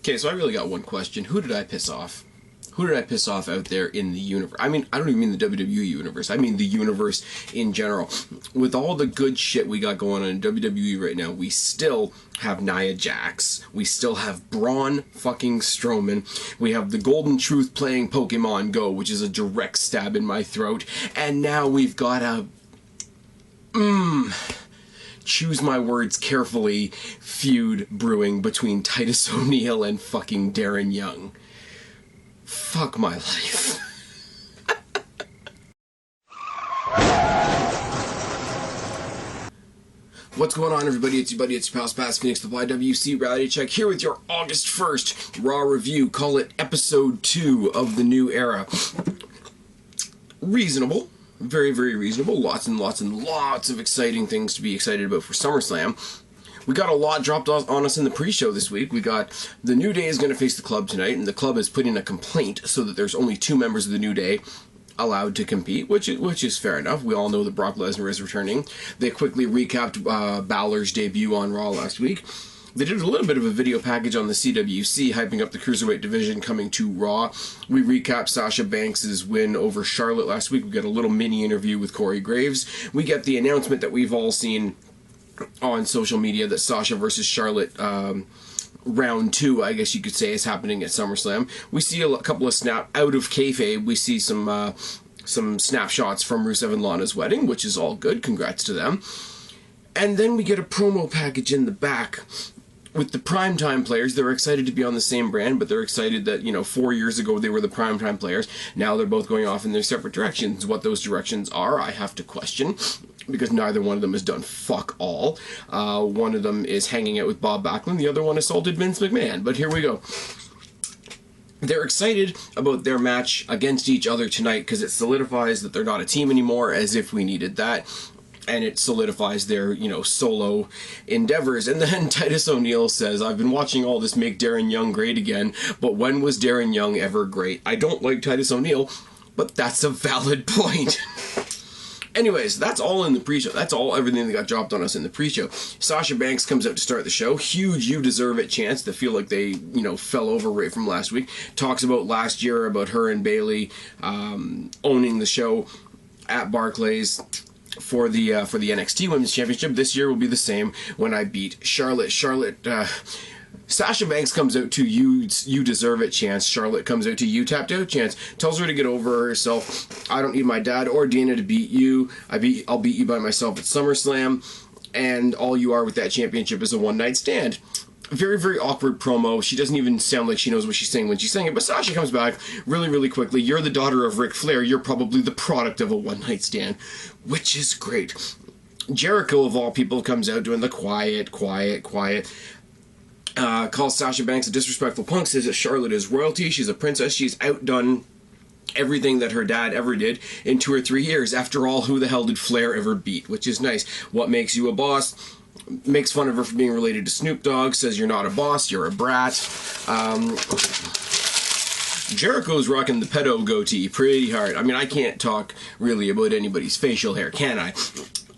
Okay, so I really got one question. Who did I piss off? Who did I piss off out there in the universe? I mean, I don't even mean the WWE universe. I mean the universe in general. With all the good shit we got going on in WWE right now, we still have Nia Jax. We still have Braun fucking Strowman. We have the Golden Truth playing Pokemon Go, which is a direct stab in my throat. And now we've got a... choose my words carefully, feud brewing between Titus O'Neil and fucking Darren Young. Fuck my life. What's going on, everybody? It's your buddy, it's your pal Spaz, Phoenix, the YWC Reality Check, here with your August 1st Raw review. Call it Episode 2 of the New Era. Reasonable. Very, very reasonable. Lots and lots and lots of exciting things to be excited about for SummerSlam. We got a lot dropped on us in the pre-show this week. We got the New Day is going to face the Club tonight, and the Club has put in a complaint so that there's only 2 members of the New Day allowed to compete, which is fair enough. We all know that Brock Lesnar is returning. They quickly recapped Balor's debut on Raw last week. They did a little bit of a video package on the CWC, hyping up the Cruiserweight division coming to Raw. We recapped Sasha Banks' win over Charlotte last week. We got a little mini interview with Corey Graves. We get the announcement that we've all seen on social media that Sasha versus Charlotte round 2, I guess you could say, is happening at SummerSlam. We see a couple of out of kayfabe. We see some snapshots from Rusev and Lana's wedding, which is all good. Congrats to them. And then we get a promo package in the back with the primetime players. They're excited to be on the same brand, but they're excited that, 4 years ago they were the primetime players. Now they're both going off in their separate directions. What those directions are, I have to question, because neither one of them has done fuck all. One of them is hanging out with Bob Backlund. The other one assaulted Vince McMahon. But here we go. They're excited about their match against each other tonight because it solidifies that they're not a team anymore, as if we needed that. And it solidifies their, solo endeavors. And then Titus O'Neil says, I've been watching all this make Darren Young great again, but when was Darren Young ever great? I don't like Titus O'Neil, but that's a valid point. Anyways, that's all in the pre-show. That's everything that got dropped on us in the pre-show. Sasha Banks comes out to start the show. Huge You Deserve It chance to feel like they, fell over right from last week. Talks about last year, about her and Bayley owning the show at Barclays for the NXT Women's Championship. This year will be the same when I beat Charlotte. Sasha Banks comes out to You Deserve It chance. Charlotte comes out to You Tapped Out chance. Tells her to get over herself. I don't need my dad or Dana to beat you. I'll beat you by myself at SummerSlam. And all you are with that championship is a one-night stand. Very, very awkward promo. She doesn't even sound like she knows what she's saying when she's saying it. But Sasha comes back really, really quickly. You're the daughter of Ric Flair. You're probably the product of a one-night stand, which is great. Jericho, of all people, comes out doing the quiet. Calls Sasha Banks a disrespectful punk. Says that Charlotte is royalty. She's a princess. She's outdone everything that her dad ever did in 2 or 3 years. After all, who the hell did Flair ever beat? Which is nice. What makes you a boss? Makes fun of her for being related to Snoop Dogg, says you're not a boss, you're a brat. Jericho's rocking the pedo goatee pretty hard. I mean, I can't talk really about anybody's facial hair, can I?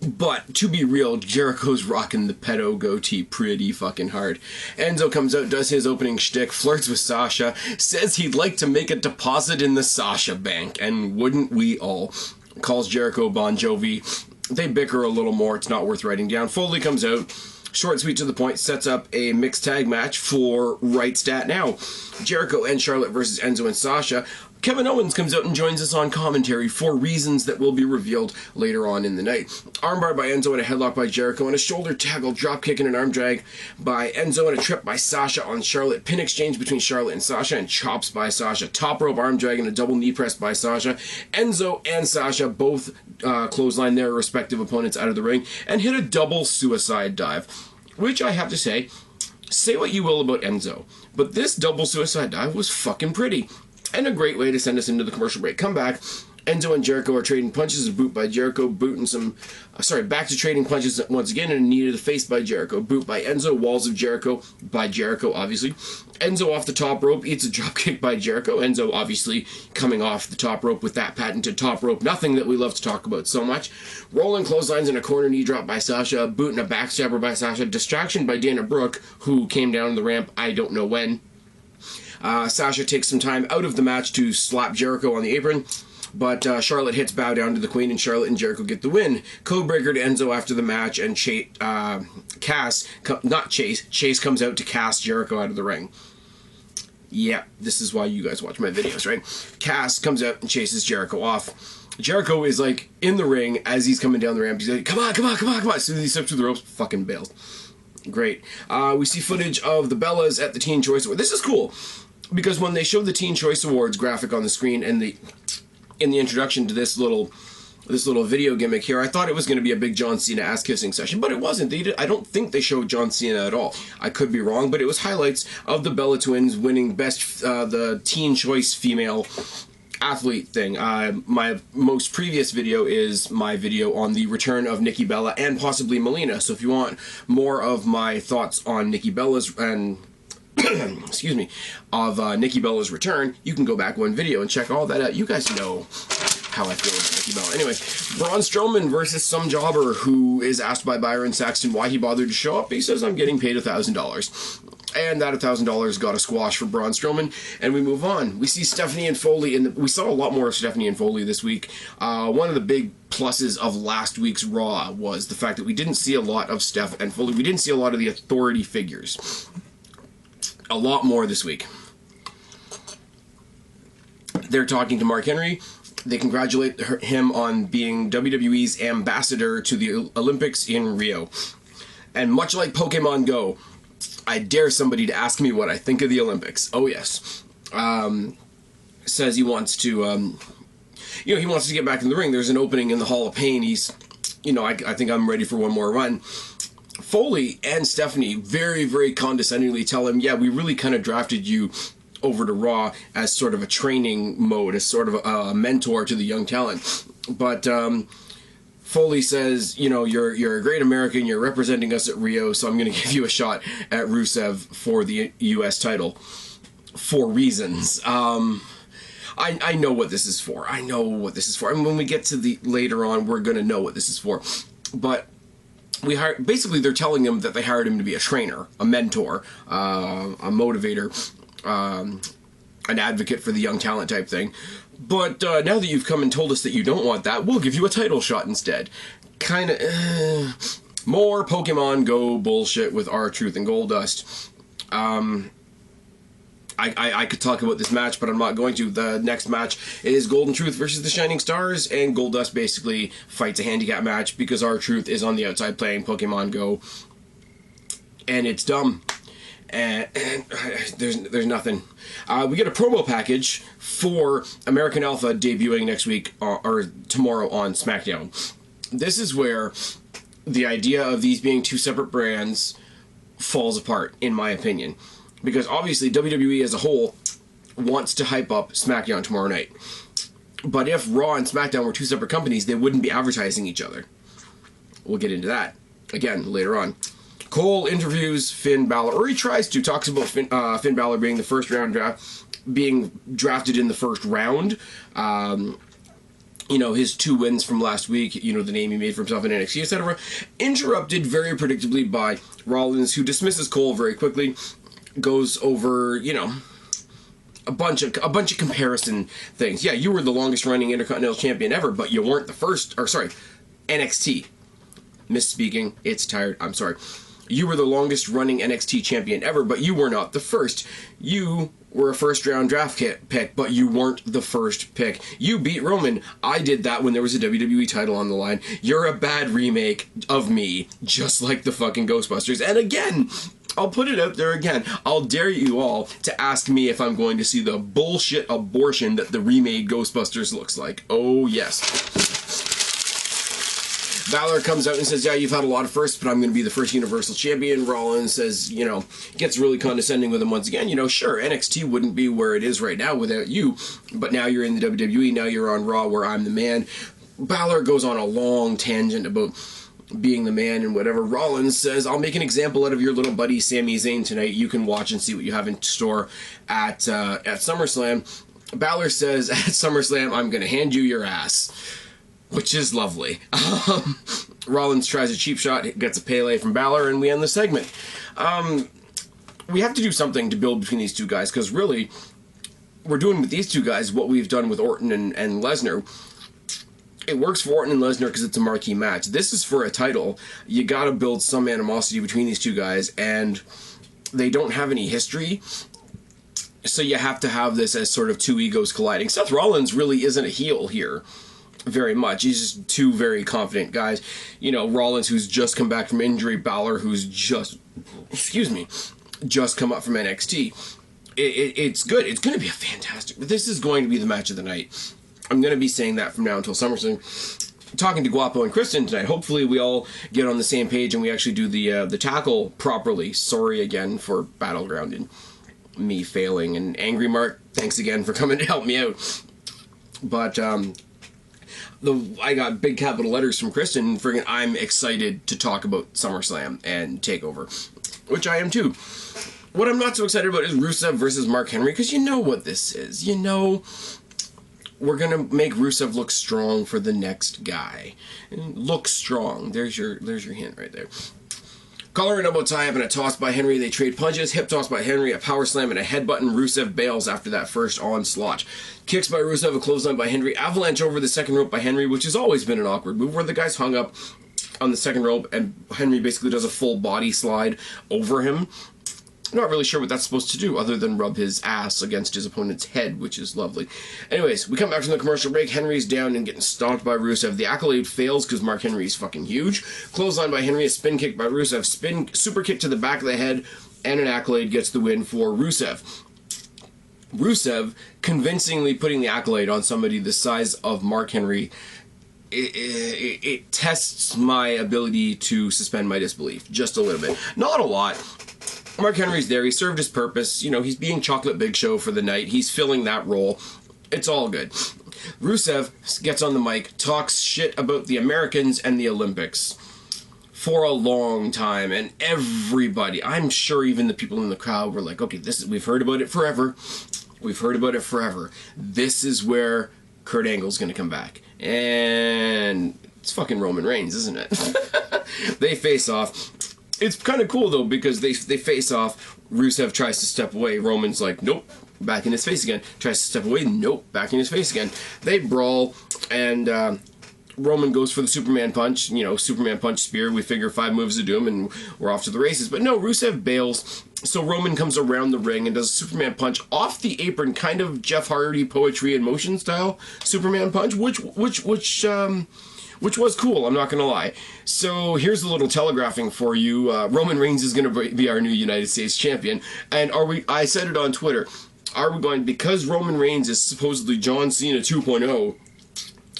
But, to be real, Jericho's rocking the pedo goatee pretty fucking hard. Enzo comes out, does his opening shtick, flirts with Sasha, says he'd like to make a deposit in the Sasha Bank, and wouldn't we all? Calls Jericho Bon Jovi. They bicker a little more. It's not worth writing down. Foley comes out. Short, sweet, to the point. Sets up a mixed tag match for Right Stat Now. Jericho and Charlotte versus Enzo and Sasha. Kevin Owens comes out and joins us on commentary for reasons that will be revealed later on in the night. Armbar by Enzo and a headlock by Jericho, and a shoulder tackle, dropkick and an arm drag by Enzo, and a trip by Sasha on Charlotte. Pin exchange between Charlotte and Sasha, and chops by Sasha. Top rope arm drag and a double knee press by Sasha. Enzo and Sasha both clothesline their respective opponents out of the ring and hit a double suicide dive, which I have to say what you will about Enzo, but this double suicide dive was fucking pretty. And a great way to send us into the commercial break. Come back. Enzo and Jericho are trading punches. A boot by Jericho. Back to trading punches once again. And a knee to the face by Jericho. Boot by Enzo. Walls of Jericho by Jericho, obviously. Enzo off the top rope. Eats a dropkick by Jericho. Enzo obviously coming off the top rope with that patented top rope. Nothing that we love to talk about so much. Rolling clotheslines and a corner knee drop by Sasha. Boot and a backstabber by Sasha. Distraction by Dana Brooke, who came down the ramp I don't know when. Sasha takes some time out of the match to slap Jericho on the apron, but Charlotte hits bow down to the Queen, and Charlotte and Jericho get the win. Codebreaker to Enzo after the match, and Chase comes out to cast Jericho out of the ring. Yeah, this is why you guys watch my videos, right? Cass comes out and chases Jericho off. Jericho is like in the ring as he's coming down the ramp. He's like, come on, come on, come on, come on. As soon as he steps through the ropes, fucking bailed. Great. We see footage of the Bellas at the Teen Choice Awards. This is cool because when they showed the Teen Choice Awards graphic on the screen and in the introduction to this little video gimmick here, I thought it was going to be a big John Cena ass-kissing session, but it wasn't. I don't think they showed John Cena at all. I could be wrong, but it was highlights of the Bella Twins winning the Teen Choice Female Athlete thing. My most previous video is my video on the return of Nikki Bella and possibly Melina, so if you want more of my thoughts on Nikki Bella's and excuse me, of Nikki Bella's return, you can go back one video and check all that out. You guys know how I feel about Nikki Bella. Anyway, Braun Strowman versus some jobber who is asked by Byron Saxton why he bothered to show up. He says, I'm getting paid $1,000. And that $1,000 got a squash for Braun Strowman, and we move on. We see Stephanie and Foley, we saw a lot more of Stephanie and Foley this week. One of the big pluses of last week's Raw was the fact that we didn't see a lot of Steph and Foley. We didn't see a lot of the authority figures. A lot more this week. They're talking to Mark Henry. They congratulate him on being WWE's ambassador to the Olympics in Rio. And much like Pokemon Go, I dare somebody to ask me what I think of the Olympics. Oh, yes. Says he wants to, he wants to get back in the ring. There's an opening in the Hall of Pain. He's, I think I'm ready for one more run. Foley and Stephanie very, very condescendingly tell him, yeah, we really kind of drafted you over to Raw as sort of a training mode, as sort of a mentor to the young talent. But Foley says, you're a great American, you're representing us at Rio, so I'm going to give you a shot at Rusev for the U.S. title. For reasons. I know what this is for. I know what this is for. And when we get to later on, we're going to know what this is for. But basically they're telling him that they hired him to be a trainer, a mentor, a motivator, an advocate for the young talent type thing. But now that you've come and told us that you don't want that, we'll give you a title shot instead. Kind of more Pokemon Go bullshit with R-Truth and Goldust. I could talk about this match, but I'm not going to. The next match is Golden Truth versus the Shining Stars, and Goldust basically fights a handicap match because R-Truth is on the outside playing Pokemon Go, and it's dumb. And there's nothing. We get a promo package for American Alpha debuting next week or tomorrow on SmackDown. This is where the idea of these being two separate brands falls apart, in my opinion. Because obviously WWE as a whole wants to hype up SmackDown tomorrow night. But if Raw and SmackDown were two separate companies, they wouldn't be advertising each other. We'll get into that again later on. Cole interviews Finn Balor, or he tries to, talks about Finn Balor being the first round being drafted in the first round. His 2 wins from last week, the name he made for himself in NXT, etc. Interrupted very predictably by Rollins, who dismisses Cole very quickly, goes over, a bunch of comparison things. Yeah, you were the longest running Intercontinental Champion ever, but you weren't the first, NXT. Misspeaking, it's tired, I'm sorry. You were the longest running NXT champion ever, but you were not the first. You were a first round draft pick, but you weren't the first pick. You beat Roman. I did that when there was a WWE title on the line. You're a bad remake of me, just like the fucking Ghostbusters. And again, I'll put it out there again. I'll dare you all to ask me if I'm going to see the bullshit abortion that the remade Ghostbusters looks like. Oh, yes. Balor comes out and says, yeah, you've had a lot of firsts, but I'm going to be the first Universal Champion. Rollins says, gets really condescending with him once again. Sure, NXT wouldn't be where it is right now without you, but now you're in the WWE, now you're on Raw where I'm the man. Balor goes on a long tangent about being the man and whatever. Rollins says, I'll make an example out of your little buddy Sami Zayn tonight. You can watch and see what you have in store at SummerSlam. Balor says, at SummerSlam, I'm going to hand you your ass. Which is lovely. Rollins tries a cheap shot, gets a Pele from Balor, and we end the segment. we have to do something to build between these two guys, because really, we're doing with these two guys what we've done with Orton and Lesnar. It works for Orton and Lesnar because it's a marquee match. This is for a title. You got to build some animosity between these two guys, and they don't have any history, so you have to have this as sort of two egos colliding. Seth Rollins really isn't a heel here very much. He's just two very confident guys. You know, Rollins, who's just come back from injury, Balor, who's just come up from NXT. It's good. It's going to be a fantastic... This is going to be the match of the night. I'm going to be saying that from now until SummerSlam. Talking to Guapo and Kristen tonight. Hopefully we all get on the same page and we actually do the tackle properly. Sorry again for Battleground and me failing. And Angry Mark, thanks again for coming to help me out. But I got big capital letters from Kristen. Friggin' I'm excited to talk about SummerSlam and TakeOver, which I am too. What I'm not so excited about is Rusev versus Mark Henry, because you know what this is. You know, we're going to make Rusev look strong for the next guy. And look strong. There's your hint right there. Collar and elbow tie-up and a toss by Henry. They trade punches. Hip toss by Henry. A power slam and a headbutt, and Rusev bails after that first onslaught. Kicks by Rusev. A clothesline by Henry. Avalanche over the second rope by Henry, which has always been an awkward move, where the guy's hung up on the second rope and Henry basically does a full body slide over him. I'm not really sure what that's supposed to do other than rub his ass against his opponent's head, which is lovely. Anyways, we come back from the commercial break. Henry's down and getting stomped by Rusev. The accolade fails because Mark Henry's fucking huge. Clothesline by Henry, a spin kick by Rusev. Super kick to the back of the head, and an accolade gets the win for Rusev. Rusev convincingly putting the accolade on somebody the size of Mark Henry. It tests my ability to suspend my disbelief just a little bit. Not a lot. Mark Henry's there. He served his purpose. You know, he's being Chocolate Big Show for the night. He's filling that role. It's all good. Rusev gets on the mic, talks shit about the Americans and the Olympics for a long time, and everybody, I'm sure even the people in the crowd were like, okay, we've heard about it forever. We've heard about it forever. This is where Kurt Angle's going to come back. And it's fucking Roman Reigns, isn't it? They face off. It's kind of cool, though, because they face off. Rusev tries to step away. Roman's like, nope, back in his face again. Tries to step away. Nope, back in his face again. They brawl, and Roman goes for the Superman punch. You know, Superman punch spear. We figure 5 moves to doom, and we're off to the races. But no, Rusev bails. So Roman comes around the ring and does a Superman punch off the apron, kind of Jeff Hardy poetry in motion style Superman punch, which was cool, I'm not going to lie. So here's a little telegraphing for you. Roman Reigns is going to be our new United States champion. And I said it on Twitter, are we going, because Roman Reigns is supposedly John Cena 2.0,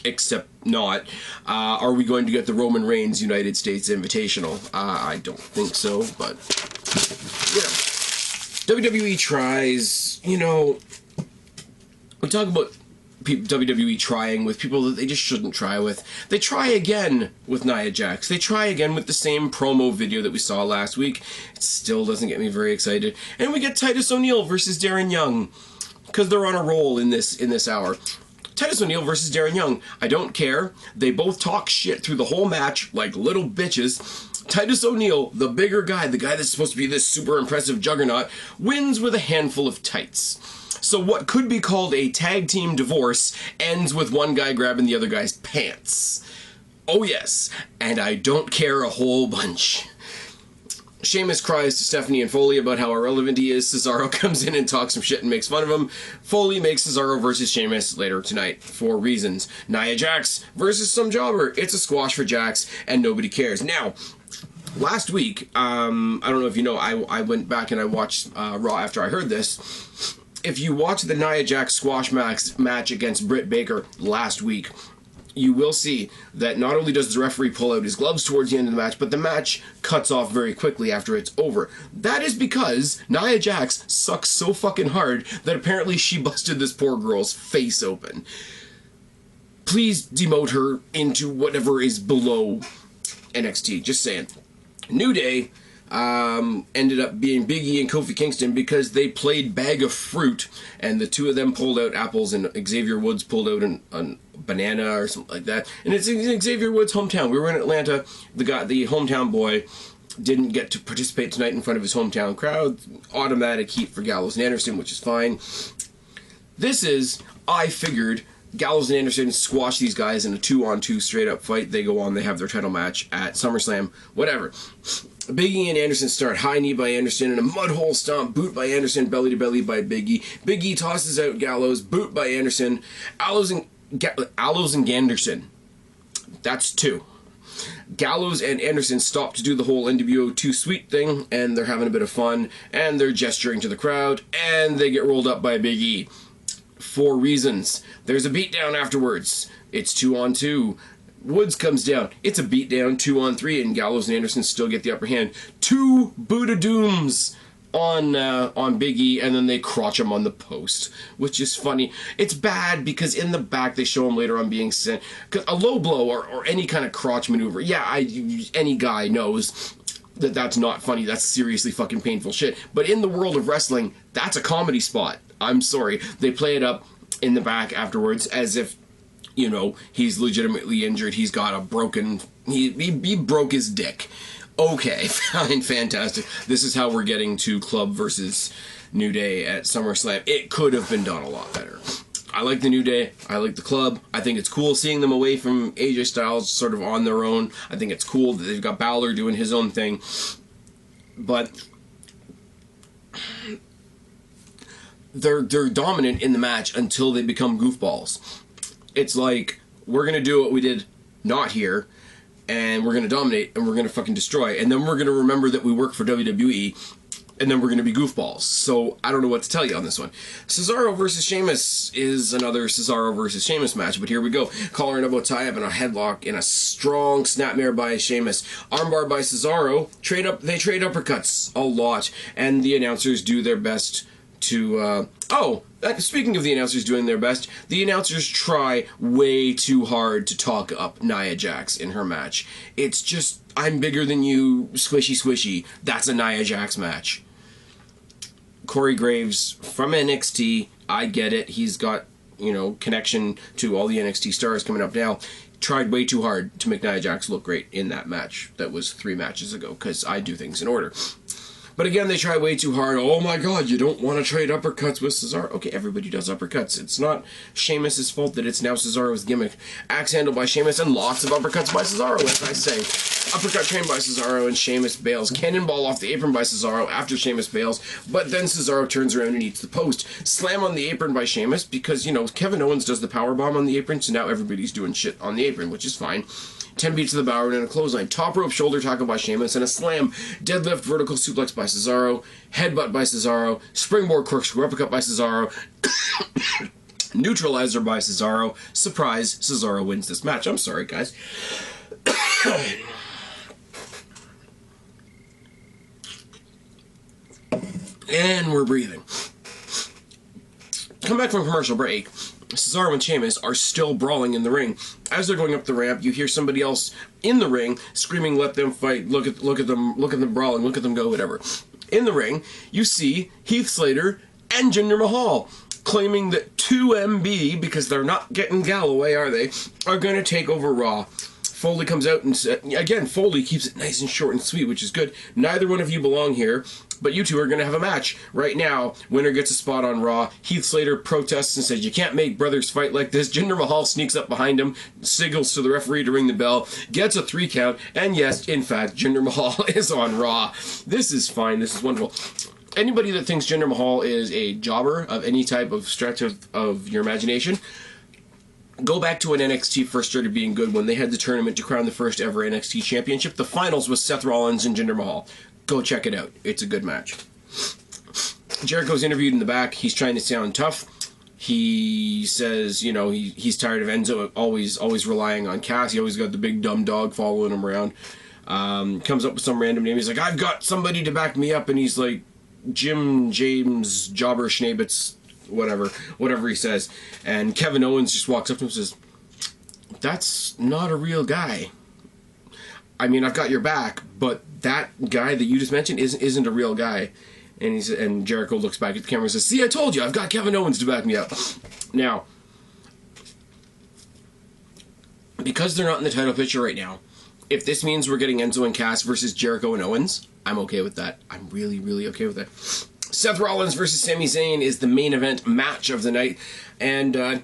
except not, are we going to get the Roman Reigns United States Invitational? I don't think so, but, you know. WWE tries, you know, we talk about WWE trying with people that they just shouldn't try with. They try again with Nia Jax. They try again with the same promo video that we saw last week. It still doesn't get me very excited. And we get Titus O'Neil versus Darren Young, because they're on a roll in this hour. Titus O'Neil versus Darren Young. I don't care. They both talk shit through the whole match like little bitches. Titus O'Neil, the bigger guy, the guy that's supposed to be this super impressive juggernaut, wins with a handful of tights. So what could be called a tag team divorce ends with one guy grabbing the other guy's pants. Oh yes, and I don't care a whole bunch. Sheamus cries to Stephanie and Foley about how irrelevant he is. Cesaro comes in and talks some shit and makes fun of him. Foley makes Cesaro versus Sheamus later tonight for reasons. Nia Jax versus some jobber. It's a squash for Jax, and nobody cares. Now, last week, I don't know if you know, I went back and I watched Raw after I heard this. If you watch the Nia Jax squash match against Britt Baker last week, you will see that not only does the referee pull out his gloves towards the end of the match, but the match cuts off very quickly after it's over. That is because Nia Jax sucks so fucking hard that apparently she busted this poor girl's face open. Please demote her into whatever is below NXT. Just saying. New Day ended up being Big E and Kofi Kingston because they played Bag of Fruit, and the two of them pulled out apples, and Xavier Woods pulled out a banana or something like that. And it's in Xavier Woods' hometown. We were in Atlanta. The hometown boy didn't get to participate tonight in front of his hometown crowd. Automatic heat for Gallows and Anderson, which is fine. I figured Gallows and Anderson squash these guys in a 2-on-2 straight-up fight. They go on, they have their title match at SummerSlam, whatever. Big E and Anderson start. High knee by Anderson and a mudhole stomp. Boot by Anderson. Belly to belly by Big E. Big E tosses out Gallows. Boot by Anderson. Gallows and Ganderson. That's 2. Gallows and Anderson stop to do the whole NWO 2 Sweet thing, and they're having a bit of fun, and they're gesturing to the crowd, and they get rolled up by Big E. 4 reasons. There's a beatdown afterwards. It's 2-on-2. Woods comes down. It's a beatdown, 2-on-3, and Gallows and Anderson still get the upper hand. 2 Buddha Dooms on Big E, and then they crotch him on the post, which is funny. It's bad because in the back they show him later on being sent. Cause a low blow or any kind of crotch maneuver, any guy knows that that's not funny. That's seriously fucking painful shit. But in the world of wrestling, that's a comedy spot. I'm sorry. They play it up in the back afterwards as if, you know, he's legitimately injured. He's got a broken... He broke his dick. Okay, fine, fantastic. This is how we're getting to Club versus New Day at SummerSlam. It could have been done a lot better. I like the New Day. I like the Club. I think it's cool seeing them away from AJ Styles sort of on their own. I think it's cool that they've got Balor doing his own thing. But they're dominant in the match until they become goofballs. It's like, we're going to do what we did not here, and we're going to dominate, and we're going to fucking destroy, and then we're going to remember that we work for WWE, and then we're going to be goofballs. So I don't know what to tell you on this one. Cesaro versus Sheamus is another Cesaro versus Sheamus match, but here we go. Collar and elbow tie-up and a headlock and a strong snapmare by Sheamus. Armbar by Cesaro. They trade uppercuts a lot, and the announcers do their best to... speaking of the announcers doing their best, the announcers try way too hard to talk up Nia Jax in her match. It's just, I'm bigger than you, squishy squishy. That's a Nia Jax match. Corey Graves from NXT, I get it. He's got, you know, connection to all the NXT stars coming up now. Tried way too hard to make Nia Jax look great in that match. That was 3 matches ago, because I do things in order. But again, they try way too hard. Oh my god, you don't want to trade uppercuts with Cesaro. Okay, everybody does uppercuts. It's not Sheamus' fault that it's now Cesaro's gimmick. Axe handle by Sheamus and lots of uppercuts by Cesaro, as I say. Uppercut trained by Cesaro and Sheamus bails. Cannonball off the apron by Cesaro after Sheamus bails. But then Cesaro turns around and eats the post. Slam on the apron by Sheamus because, you know, Kevin Owens does the powerbomb on the apron, so now everybody's doing shit on the apron, which is fine. 10 beats to the bow and a clothesline. Top rope shoulder tackle by Sheamus and a slam. Deadlift vertical suplex by Cesaro. Headbutt by Cesaro. Springboard corkscrew uppercut by Cesaro. Neutralizer by Cesaro. Surprise, Cesaro wins this match. I'm sorry, guys. And we're breathing. Come back from commercial break. Cesaro and Sheamus are still brawling in the ring. As they're going up the ramp, you hear somebody else in the ring screaming, "Let them fight! Look at them brawling! Look at them go!" Whatever. In the ring, you see Heath Slater and Jinder Mahal claiming that 2MB, because they're not getting Galloway, are they? Are going to take over Raw. Foley comes out and again, Foley keeps it nice and short and sweet, which is good. Neither one of you belong here, but you two are going to have a match. Right now, winner gets a spot on Raw. Heath Slater protests and says, "You can't make brothers fight like this." Jinder Mahal sneaks up behind him, signals to the referee to ring the bell, gets a 3 count, and yes, in fact, Jinder Mahal is on Raw. This is fine. This is wonderful. Anybody that thinks Jinder Mahal is a jobber of any type of stretch of your imagination, go back to when NXT first started being good, when they had the tournament to crown the first ever NXT championship. The finals was Seth Rollins and Jinder Mahal. Go check it out. It's a good match. Jericho's interviewed in the back. He's trying to sound tough. He says, you know, he's tired of Enzo always relying on Cass. He always got the big dumb dog following him around. Comes up with some random name. He's like, "I've got somebody to back me up," and he's like, Jim James Jobber Schnabitz, whatever he says. And Kevin Owens just walks up to him and says, "That's not a real guy. I mean, I've got your back, but that guy that you just mentioned isn't a real guy." And Jericho looks back at the camera and says, "See, I told you, I've got Kevin Owens to back me up." Now, because they're not in the title picture right now, If this means we're getting Enzo and Cass versus Jericho and Owens, I'm okay with that. I'm really, really okay with that. Seth Rollins versus Sami Zayn is the main event match of the night, and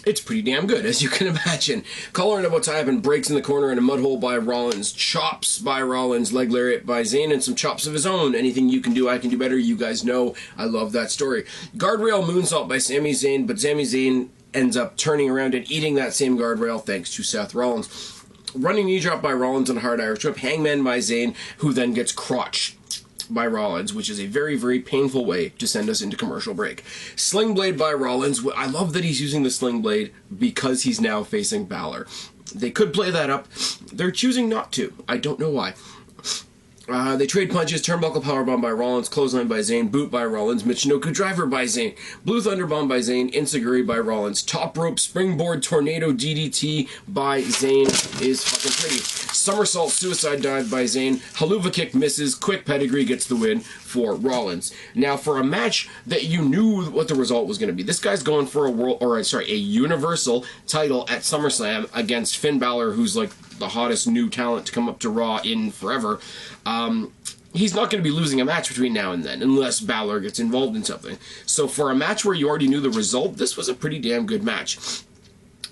it's pretty damn good, as you can imagine. Collar about to happen, breaks in the corner and a mud hole by Rollins, chops by Rollins, leg lariat by Zayn, and some chops of his own. Anything you can do, I can do better. You guys know I love that story. Guardrail moonsault by Sami Zayn, but Sami Zayn ends up turning around and eating that same guardrail thanks to Seth Rollins. Running knee drop by Rollins and a hard Irish whip. Hangman by Zayn, who then gets crotched by Rollins, which is a very, very painful way to send us into commercial break. Sling blade by Rollins. I love that he's using the sling blade because he's now facing Balor. They could play that up. They're choosing not to. I don't know why. They trade punches, turnbuckle powerbomb by Rollins, clothesline by Zayn, boot by Rollins, Michinoku driver by Zayn, blue thunder bomb by Zayn, enziguri by Rollins, top rope springboard tornado DDT by Zayn is fucking pretty. Somersault suicide dive by Zayn, haluva kick misses, quick pedigree gets the win for Rollins. Now for a match that you knew what the result was going to be, this guy's going for a universal title at SummerSlam against Finn Balor, who's like the hottest new talent to come up to Raw in forever. He's not going to be losing a match between now and then, unless Balor gets involved in something. So for a match where you already knew the result, this was a pretty damn good match.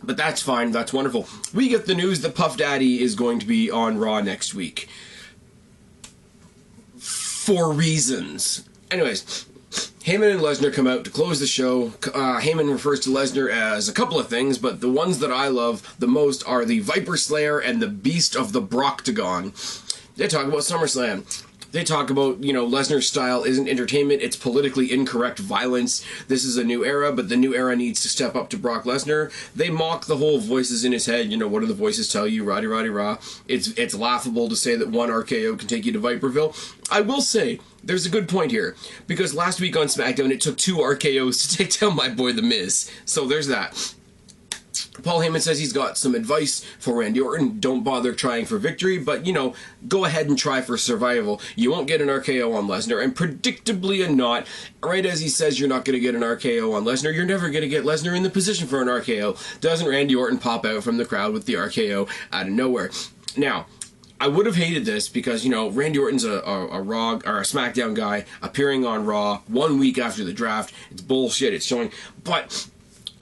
But that's fine, that's wonderful. We get the news that Puff Daddy is going to be on Raw next week. For reasons. Anyways, Heyman and Lesnar come out to close the show. Heyman refers to Lesnar as a couple of things, but the ones that I love the most are the Viper Slayer and the Beast of the Broctagon. They talk about SummerSlam. They talk about, Lesnar's style isn't entertainment, it's politically incorrect violence. This is a new era, but the new era needs to step up to Brock Lesnar. They mock the whole voices in his head. What do the voices tell you? Roddy, roddy, rah. It's laughable to say that one RKO can take you to Viperville. I will say, there's a good point here, because last week on SmackDown, it took 2 RKOs to take down my boy The Miz. So there's that. Paul Heyman says he's got some advice for Randy Orton. Don't bother trying for victory, but, go ahead and try for survival. You won't get an RKO on Lesnar, and predictably or not, right as he says you're not going to get an RKO on Lesnar, you're never going to get Lesnar in the position for an RKO. Doesn't Randy Orton pop out from the crowd with the RKO out of nowhere? Now, I would have hated this because, Randy Orton's a Raw or a SmackDown guy appearing on Raw 1 week after the draft. It's bullshit. It's showing, but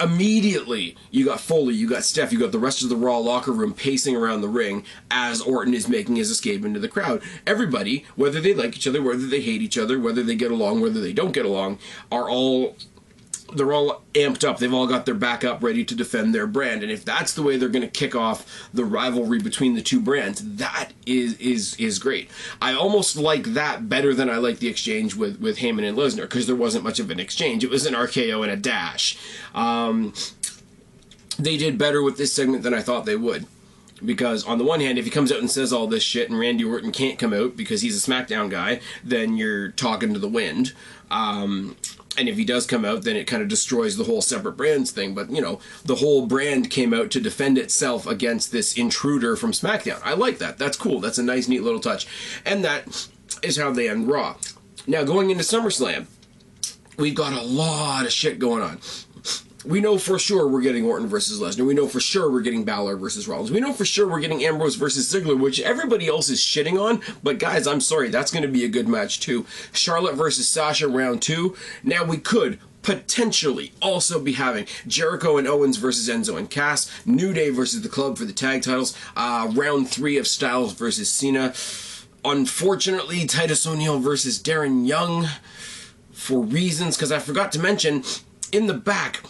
immediately, you got Foley, you got Steph, you got the rest of the Raw locker room pacing around the ring as Orton is making his escape into the crowd. Everybody, whether they like each other, whether they hate each other, whether they get along, whether they don't get along, they're all amped up. They've all got their back up ready to defend their brand. And if that's the way they're going to kick off the rivalry between the two brands, that is great. I almost like that better than I like the exchange with Heyman and Lesnar, because there wasn't much of an exchange. It was an RKO and a dash. They did better with this segment than I thought they would. Because on the one hand, if he comes out and says all this shit and Randy Orton can't come out because he's a SmackDown guy, then you're talking to the wind. And if he does come out, then it kind of destroys the whole separate brands thing. But, the whole brand came out to defend itself against this intruder from SmackDown. I like that. That's cool. That's a nice, neat little touch. And that is how they end Raw. Now, going into SummerSlam, we've got a lot of shit going on. We know for sure we're getting Orton versus Lesnar. We know for sure we're getting Balor versus Rollins. We know for sure we're getting Ambrose versus Ziggler, which everybody else is shitting on. But guys, I'm sorry, that's going to be a good match too. Charlotte versus Sasha, round 2. Now we could potentially also be having Jericho and Owens versus Enzo and Cass, New Day versus the Club for the tag titles, round 3 of Styles versus Cena. Unfortunately, Titus O'Neil versus Darren Young for reasons, because I forgot to mention, in the back,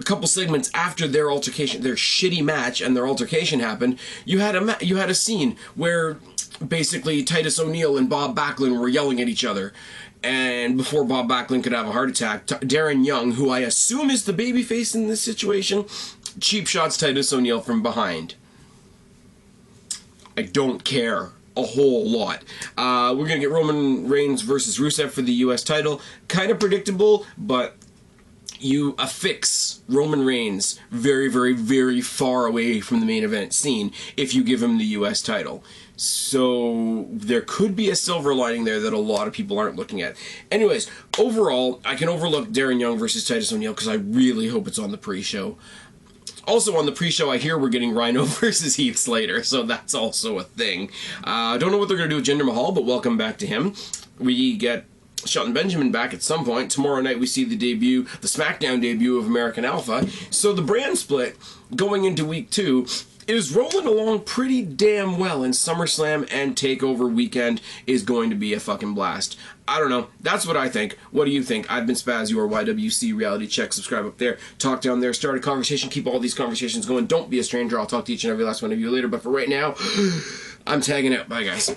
a couple segments after their altercation, their shitty match and their altercation happened, you had a scene where basically Titus O'Neil and Bob Backlund were yelling at each other. And before Bob Backlund could have a heart attack, Darren Young, who I assume is the babyface in this situation, cheap shots Titus O'Neil from behind. I don't care a whole lot. We're going to get Roman Reigns versus Rusev for the US title. Kind of predictable, but you affix Roman Reigns very, very, very far away from the main event scene if you give him the US title. So there could be a silver lining there that a lot of people aren't looking at. Anyways, overall, I can overlook Darren Young versus Titus O'Neil because I really hope it's on the pre-show. Also on the pre-show, I hear we're getting Rhino versus Heath Slater, so that's also a thing. Don't know what they're going to do with Jinder Mahal, but welcome back to him. We get Shelton Benjamin back at some point. Tomorrow night we see the SmackDown debut of American Alpha. So the brand split going into week 2 is rolling along pretty damn well, and SummerSlam and TakeOver weekend is going to be a fucking blast. I don't know. That's what I think. What do you think? I've been Spaz, your YWC Reality Check. Subscribe up there. Talk down there. Start a conversation. Keep all these conversations going. Don't be a stranger. I'll talk to each and every last one of you later. But for right now, I'm tagging out. Bye, guys.